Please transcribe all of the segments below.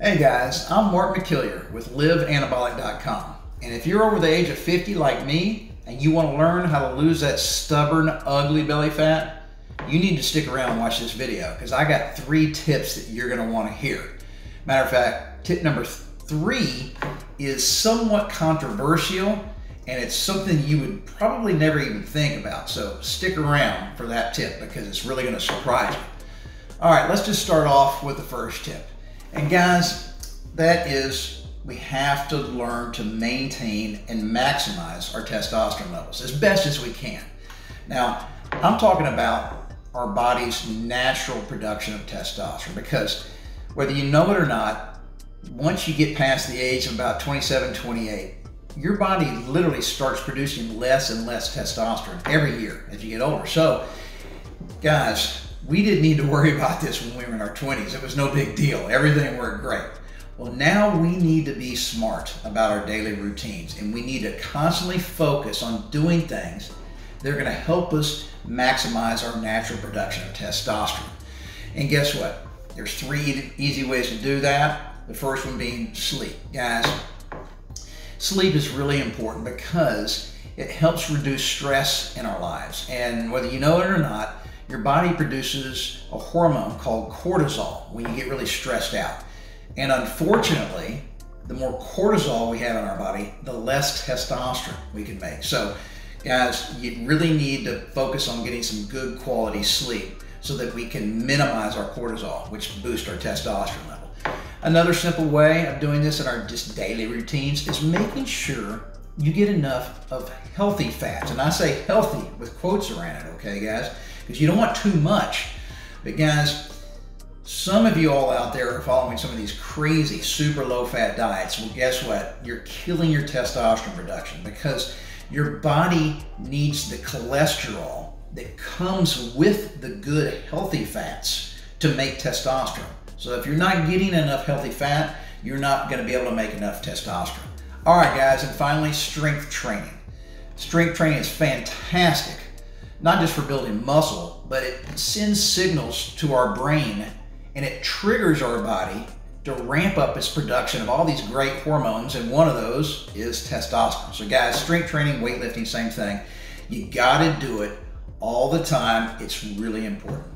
Hey guys, I'm Mark McKillier with liveanabolic.com. And if you're over the age of 50 like me and you want to learn how to lose that stubborn, ugly belly fat, you need to stick around and watch this video because I got 3 tips that you're going to want to hear. Matter of fact, tip number 3 is somewhat controversial and it's something you would probably never even think about. So stick around for that tip because it's really going to surprise you. All right, let's just start off with the first tip. And guys, that is we have to learn to maintain and maximize our testosterone levels as best as we can. Now, I'm talking about our body's natural production of testosterone because whether you know it or not, once you get past the age of about 27, 28, your body literally starts producing less and less testosterone every year as you get older. So, guys, we didn't need to worry about this when we were in our 20s. It was no big deal. Everything worked great. Well, now we need to be smart about our daily routines and we need to constantly focus on doing things that are going to help us maximize our natural production of testosterone. And guess what? There's 3 easy ways to do that. The first one being sleep. Guys, sleep is really important because it helps reduce stress in our lives. And whether you know it or not, your body produces a hormone called cortisol when you get really stressed out. And unfortunately, the more cortisol we have in our body, the less testosterone we can make. So guys, you really need to focus on getting some good quality sleep so that we can minimize our cortisol, which boosts our testosterone level. Another simple way of doing this in our just daily routines is making sure you get enough of healthy fats. And I say healthy with quotes around it, okay guys? Because you don't want too much. But guys, some of you all out there are following some of these crazy super low fat diets. Well, guess what? You're killing your testosterone production because your body needs the cholesterol that comes with the good healthy fats to make testosterone. So if you're not getting enough healthy fat, you're not going to be able to make enough testosterone. All right, guys, and finally, strength training. Strength training is fantastic, not just for building muscle, but it sends signals to our brain and it triggers our body to ramp up its production of all these great hormones, and one of those is testosterone. So guys, strength training, weightlifting, same thing. You gotta do it all the time. It's really important.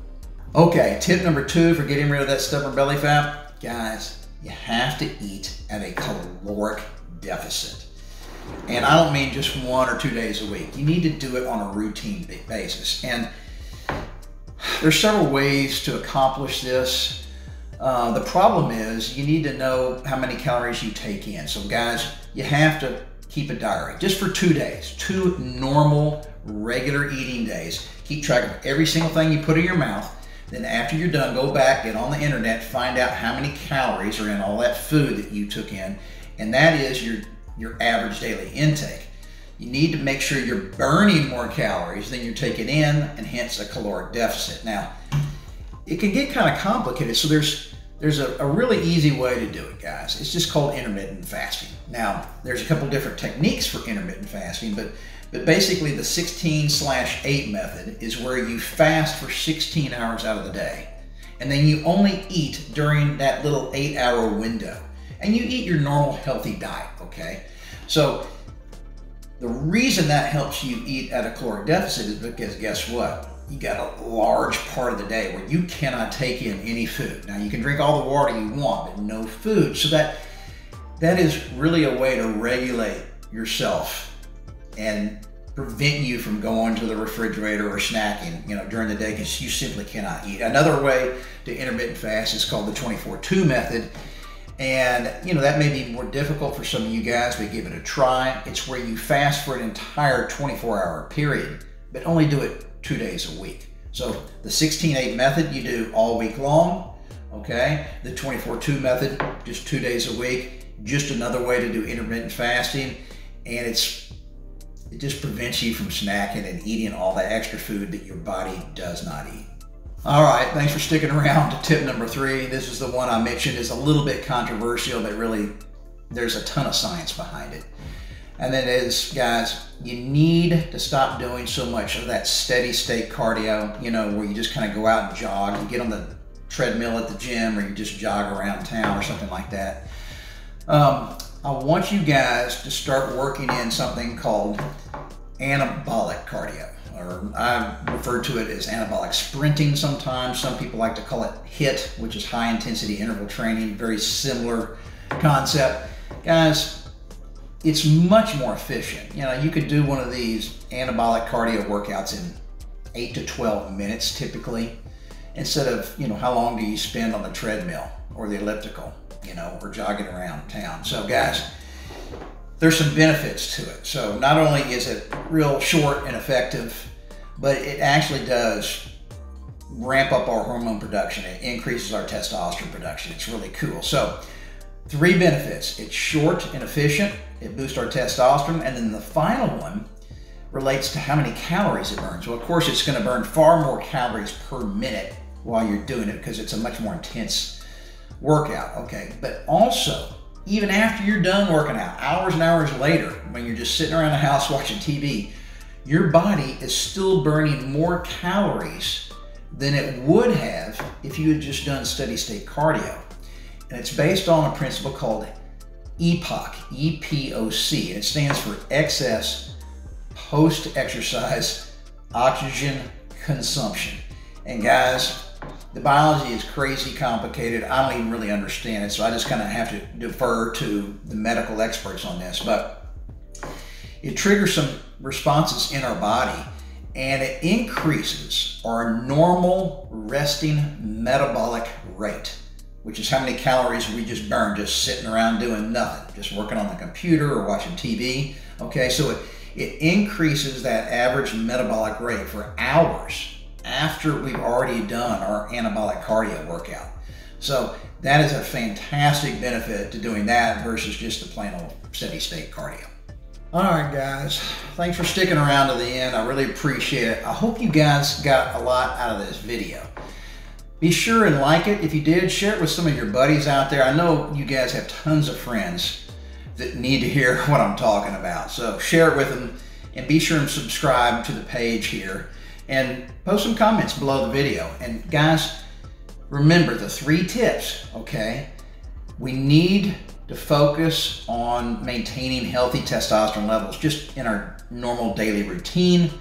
Okay, tip number 2 for getting rid of that stubborn belly fat. Guys, you have to eat at a caloric deficit. And I don't mean just 1 or 2 days a week. You need to do it on a routine basis. And there's several ways to accomplish this. The problem is you need to know how many calories you take in. So guys, you have to keep a diary just for 2 days, 2 normal, regular eating days. Keep track of every single thing you put in your mouth. Then after you're done, go back, get on the internet, find out how many calories are in all that food that you took in. And that is your average daily intake. You need to make sure you're burning more calories than you're taking in, and hence a caloric deficit. Now, it can get kind of complicated, so there's a really easy way to do it, guys. It's just called intermittent fasting. Now, there's a couple different techniques for intermittent fasting, but basically the 16/8 method is where you fast for 16 hours out of the day, and then you only eat during that little 8-hour window. And you eat your normal healthy diet, okay? So the reason that helps you eat at a caloric deficit is because guess what? You got a large part of the day where you cannot take in any food. Now you can drink all the water you want, but no food. So that is really a way to regulate yourself and prevent you from going to the refrigerator or snacking, during the day because you simply cannot eat. Another way to intermittent fast is called the 24/2 method. And that may be more difficult for some of you guys, but give it a try. It's where you fast for an entire 24-hour period, but only do it 2 days a week. So the 16/8 method you do all week long, okay? The 24/2 method, just 2 days a week, just another way to do intermittent fasting. And it just prevents you from snacking and eating all that extra food that your body does not eat. All right, thanks for sticking around to tip number 3. This is the one I mentioned is a little bit controversial, but really there's a ton of science behind it. And that is, guys, you need to stop doing so much of that steady state cardio, where you just kind of go out and jog. You get on the treadmill at the gym, or you just jog around town or something like that. I want you guys to start working in something called anabolic cardio, or I refer to it as anabolic sprinting sometimes. Some people like to call it HIIT, which is high intensity interval training. Very similar concept. Guys, it's much more efficient. You know, you could do one of these anabolic cardio workouts in 8 to 12 minutes typically, instead of, you know, how long do you spend on the treadmill or the elliptical, you know, or jogging around town. So guys, there's some benefits to it. So not only is it real short and effective, but it actually does ramp up our hormone production. It increases our testosterone production. It's really cool. So 3 benefits. It's short and efficient. It boosts our testosterone. And then the final one relates to how many calories it burns. Well, of course, it's going to burn far more calories per minute while you're doing it because it's a much more intense workout, okay? But also, even after you're done working out, hours and hours later, when you're just sitting around the house watching TV, your body is still burning more calories than it would have if you had just done steady state cardio. And it's based on a principle called EPOC, E-P-O-C, and it stands for excess post-exercise oxygen consumption. And guys, the biology is crazy complicated. I don't even really understand it, so I just kind of have to defer to the medical experts on this. But it triggers some responses in our body, and it increases our normal resting metabolic rate, which is how many calories we just burn just sitting around doing nothing, just working on the computer or watching TV. Okay, so it increases that average metabolic rate for hours after we've already done our anabolic cardio workout. So that is a fantastic benefit to doing that versus just the plain old steady state cardio. All right, guys, thanks for sticking around to the end. I really appreciate it. I hope you guys got a lot out of this video. Be sure and like it. If you did, share it with some of your buddies out there. I know you guys have tons of friends that need to hear what I'm talking about. So share it with them, and be sure and subscribe to the page here, and post some comments below the video. And guys, remember the 3 tips, okay? We need to focus on maintaining healthy testosterone levels just in our normal daily routine.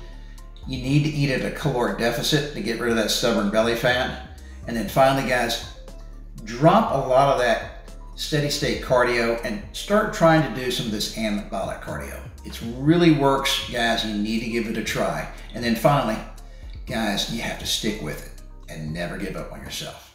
You need to eat at a caloric deficit to get rid of that stubborn belly fat. And then finally, guys, drop a lot of that steady state cardio and start trying to do some of this anabolic cardio. It really works, guys. You need to give it a try. And then finally, guys, you have to stick with it and never give up on yourself.